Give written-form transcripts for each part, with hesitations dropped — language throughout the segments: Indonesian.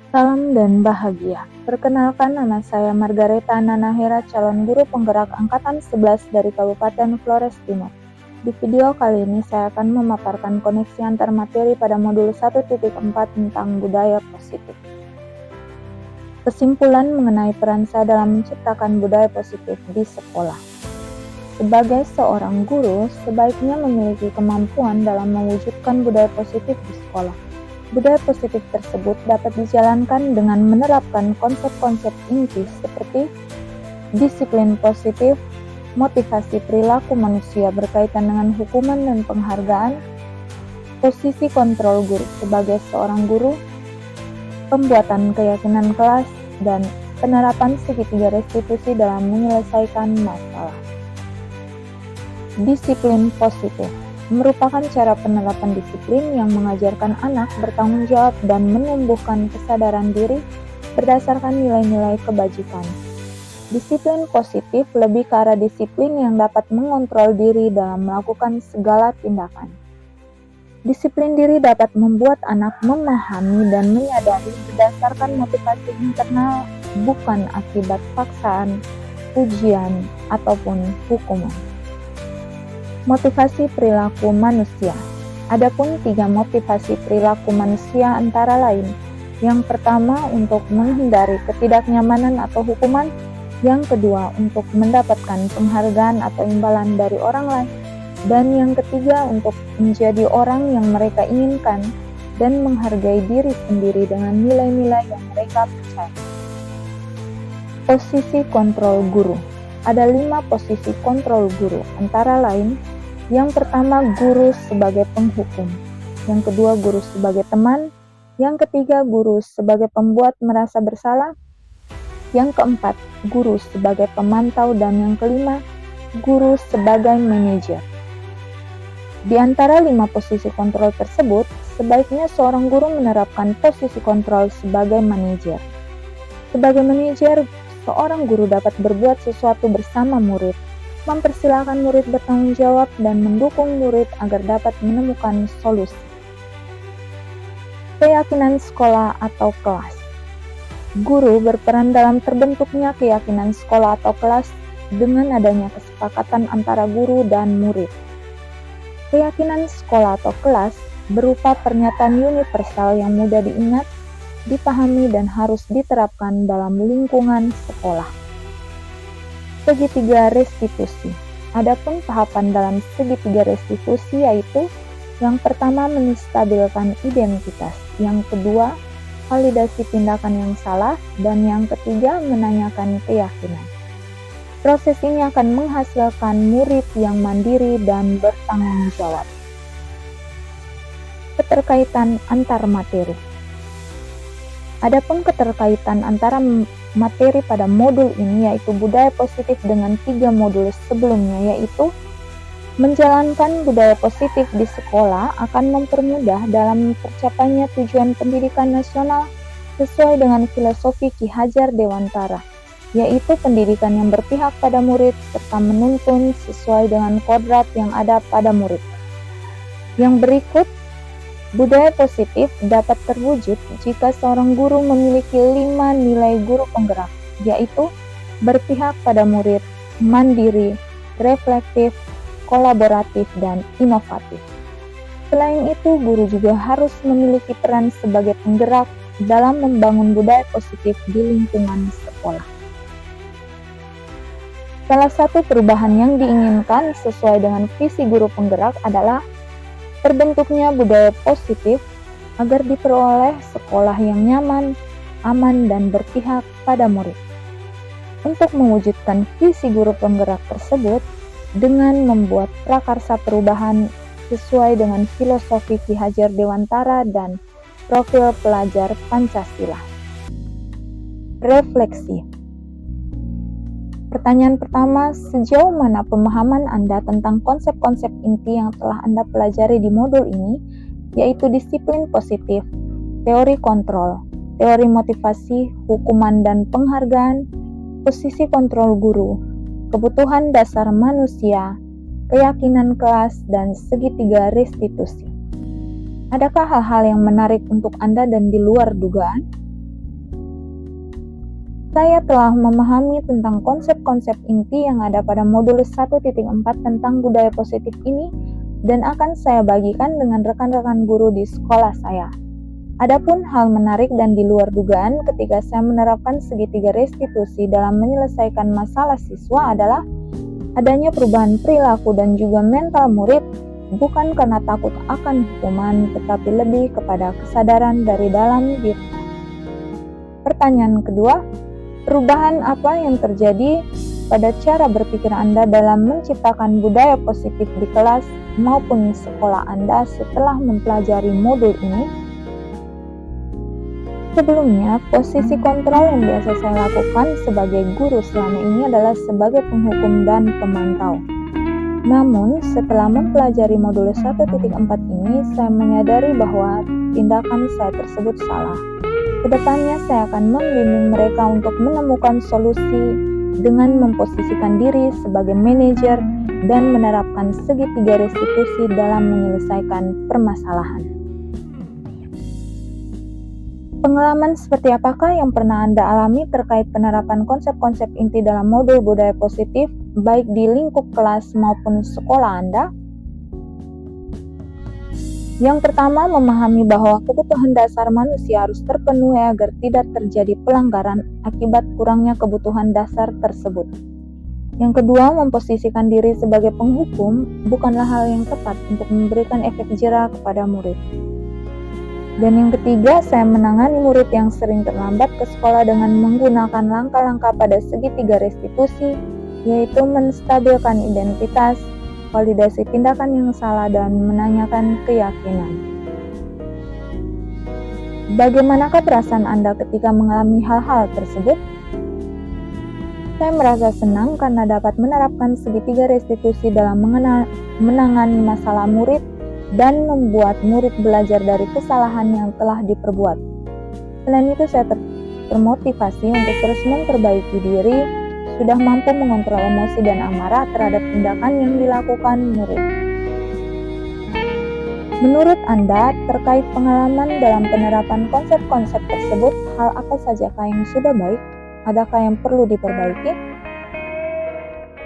Salam dan bahagia. Perkenalkan, nama saya Margareta Nanahera, calon guru penggerak Angkatan 11 dari Kabupaten Flores Timur. Di video kali ini saya akan memaparkan koneksi antar materi pada modul 1.4 tentang budaya positif. Kesimpulan mengenai peran saya dalam menciptakan budaya positif di sekolah. Sebagai seorang guru, sebaiknya memiliki kemampuan dalam mewujudkan budaya positif di sekolah. Budaya positif tersebut dapat dijalankan dengan menerapkan konsep-konsep inti seperti disiplin positif, motivasi perilaku manusia berkaitan dengan hukuman dan penghargaan, posisi kontrol guru sebagai seorang guru, pembuatan keyakinan kelas, dan penerapan segitiga restitusi dalam menyelesaikan masalah. Disiplin positif merupakan cara penerapan disiplin yang mengajarkan anak bertanggung jawab dan menumbuhkan kesadaran diri berdasarkan nilai-nilai kebajikan. Disiplin positif lebih ke arah disiplin yang dapat mengontrol diri dalam melakukan segala tindakan. Disiplin diri dapat membuat anak memahami dan menyadari berdasarkan motivasi internal, bukan akibat paksaan, ujian, ataupun hukuman. Motivasi perilaku manusia. Adapun 3 motivasi perilaku manusia antara lain. Yang pertama, untuk menghindari ketidaknyamanan atau hukuman. Yang kedua, untuk mendapatkan penghargaan atau imbalan dari orang lain. Dan yang ketiga, untuk menjadi orang yang mereka inginkan dan menghargai diri sendiri dengan nilai-nilai yang mereka percaya. Posisi kontrol guru. Ada 5 posisi kontrol guru, antara lain: yang pertama, guru sebagai penghukum. Yang kedua, guru sebagai teman. Yang ketiga, guru sebagai pembuat merasa bersalah. Yang keempat, guru sebagai pemantau. Dan yang kelima, guru sebagai manajer. Di antara 5 posisi kontrol tersebut, sebaiknya seorang guru menerapkan posisi kontrol sebagai manajer. Sebagai manajer, seorang guru dapat berbuat sesuatu bersama murid, mempersilahkan murid bertanggung jawab, dan mendukung murid agar dapat menemukan solusi. Keyakinan sekolah atau kelas. Guru berperan dalam terbentuknya keyakinan sekolah atau kelas dengan adanya kesepakatan antara guru dan murid. Keyakinan sekolah atau kelas berupa pernyataan universal yang mudah diingat, dipahami, dan harus diterapkan dalam lingkungan sekolah. Segitiga restitusi. Adapun tahapan dalam segitiga restitusi yaitu: yang pertama, menstabilkan identitas, yang kedua, validasi tindakan yang salah, dan yang ketiga, menanyakan keyakinan. Proses ini akan menghasilkan murid yang mandiri dan bertanggung jawab. Keterkaitan antar materi. Adapun keterkaitan antara materi pada modul ini yaitu budaya positif dengan 3 modul sebelumnya, yaitu menjalankan budaya positif di sekolah akan mempermudah dalam tercapainya tujuan pendidikan nasional sesuai dengan filosofi Ki Hajar Dewantara, yaitu pendidikan yang berpihak pada murid serta menuntun sesuai dengan kodrat yang ada pada murid. Yang berikut, budaya positif dapat terwujud jika seorang guru memiliki 5 nilai guru penggerak, yaitu berpihak pada murid, mandiri, reflektif, kolaboratif, dan inovatif. Selain itu, guru juga harus memiliki peran sebagai penggerak dalam membangun budaya positif di lingkungan sekolah. Salah satu perubahan yang diinginkan sesuai dengan visi guru penggerak adalah terbentuknya budaya positif agar diperoleh sekolah yang nyaman, aman, dan berpihak pada murid. Untuk mewujudkan visi guru penggerak tersebut dengan membuat prakarsa perubahan sesuai dengan filosofi Ki Hajar Dewantara dan profil pelajar Pancasila. Refleksi. Pertanyaan pertama, sejauh mana pemahaman Anda tentang konsep-konsep inti yang telah Anda pelajari di modul ini, yaitu disiplin positif, teori kontrol, teori motivasi, hukuman dan penghargaan, posisi kontrol guru, kebutuhan dasar manusia, keyakinan kelas, dan segitiga restitusi. Adakah hal-hal yang menarik untuk Anda dan di luar dugaan? Saya telah memahami tentang konsep-konsep inti yang ada pada modul 1.4 tentang budaya positif ini dan akan saya bagikan dengan rekan-rekan guru di sekolah saya. Adapun hal menarik dan di luar dugaan ketika saya menerapkan segitiga restitusi dalam menyelesaikan masalah siswa adalah adanya perubahan perilaku dan juga mental murid, bukan karena takut akan hukuman, tetapi lebih kepada kesadaran dari dalam diri. Pertanyaan kedua, perubahan apa yang terjadi pada cara berpikir Anda dalam menciptakan budaya positif di kelas maupun sekolah Anda setelah mempelajari modul ini? Sebelumnya, posisi kontrol yang biasa saya lakukan sebagai guru selama ini adalah sebagai penghukum dan pemantau. Namun, setelah mempelajari modul 1.4 ini, saya menyadari bahwa tindakan saya tersebut salah. Kedepannya saya akan membimbing mereka untuk menemukan solusi dengan memposisikan diri sebagai manajer dan menerapkan segitiga restitusi dalam menyelesaikan permasalahan. Pengalaman seperti apakah yang pernah Anda alami terkait penerapan konsep-konsep inti dalam modul budaya positif, baik di lingkup kelas maupun sekolah Anda? Yang pertama, memahami bahwa kebutuhan dasar manusia harus terpenuhi agar tidak terjadi pelanggaran akibat kurangnya kebutuhan dasar tersebut. Yang kedua, memposisikan diri sebagai penghukum bukanlah hal yang tepat untuk memberikan efek jera kepada murid. Dan yang ketiga, saya menangani murid yang sering terlambat ke sekolah dengan menggunakan langkah-langkah pada segitiga restitusi, yaitu menstabilkan identitas, validasi tindakan yang salah, dan menanyakan keyakinan. Bagaimanakah perasaan Anda ketika mengalami hal-hal tersebut? Saya merasa senang karena dapat menerapkan segitiga restitusi dalam menangani masalah murid dan membuat murid belajar dari kesalahan yang telah diperbuat. Selain itu, saya termotivasi untuk terus memperbaiki diri, sudah mampu mengontrol emosi dan amarah terhadap tindakan yang dilakukan murid. Menurut Anda, terkait pengalaman dalam penerapan konsep-konsep tersebut, hal apa sajakah yang sudah baik? Adakah yang perlu diperbaiki?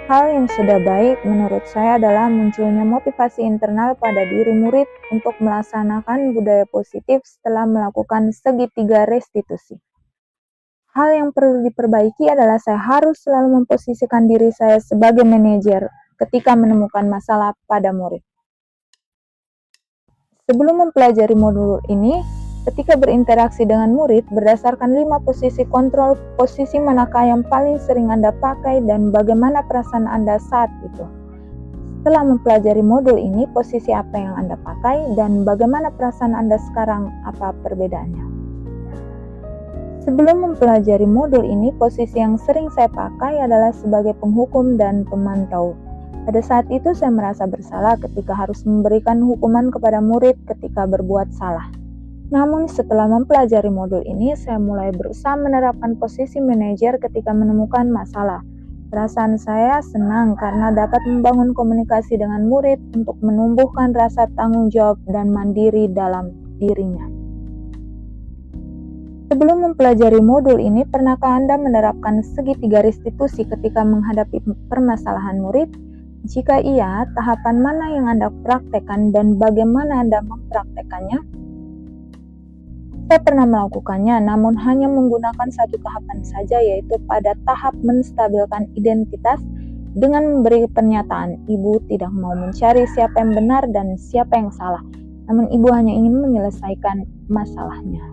Hal yang sudah baik menurut saya adalah munculnya motivasi internal pada diri murid untuk melaksanakan budaya positif setelah melakukan segitiga restitusi. Hal yang perlu diperbaiki adalah saya harus selalu memposisikan diri saya sebagai manajer ketika menemukan masalah pada murid. Sebelum mempelajari modul ini, ketika berinteraksi dengan murid, berdasarkan 5 posisi kontrol, posisi manakah yang paling sering Anda pakai dan bagaimana perasaan Anda saat itu? Setelah mempelajari modul ini, posisi apa yang Anda pakai dan bagaimana perasaan Anda sekarang, apa perbedaannya? Sebelum mempelajari modul ini, posisi yang sering saya pakai adalah sebagai penghukum dan pemantau. Pada saat itu saya merasa bersalah ketika harus memberikan hukuman kepada murid ketika berbuat salah. Namun setelah mempelajari modul ini, saya mulai berusaha menerapkan posisi manajer ketika menemukan masalah. Perasaan saya senang karena dapat membangun komunikasi dengan murid untuk menumbuhkan rasa tanggung jawab dan mandiri dalam dirinya. Sebelum mempelajari modul ini, pernahkah Anda menerapkan segitiga restitusi ketika menghadapi permasalahan murid? Jika iya, tahapan mana yang Anda praktekkan dan bagaimana Anda mempraktekannya? Saya pernah melakukannya, namun hanya menggunakan satu tahapan saja, yaitu pada tahap menstabilkan identitas dengan memberi pernyataan, Ibu tidak mau mencari siapa yang benar dan siapa yang salah, namun Ibu hanya ingin menyelesaikan masalahnya.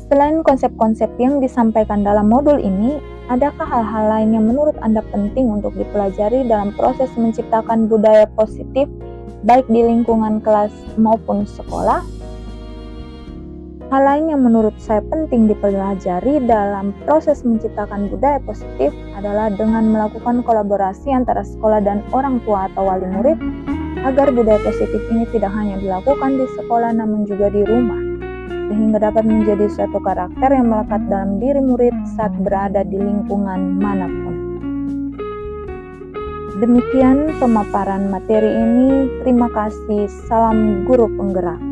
Selain konsep-konsep yang disampaikan dalam modul ini, adakah hal-hal lain yang menurut Anda penting untuk dipelajari dalam proses menciptakan budaya positif, baik di lingkungan kelas maupun sekolah? Hal lain yang menurut saya penting dipelajari dalam proses menciptakan budaya positif adalah dengan melakukan kolaborasi antara sekolah dan orang tua atau wali murid, agar budaya positif ini tidak hanya dilakukan di sekolah namun juga di rumah, sehingga dapat menjadi suatu karakter yang melekat dalam diri murid saat berada di lingkungan manapun. Demikian pemaparan materi ini. Terima kasih. Salam guru penggerak.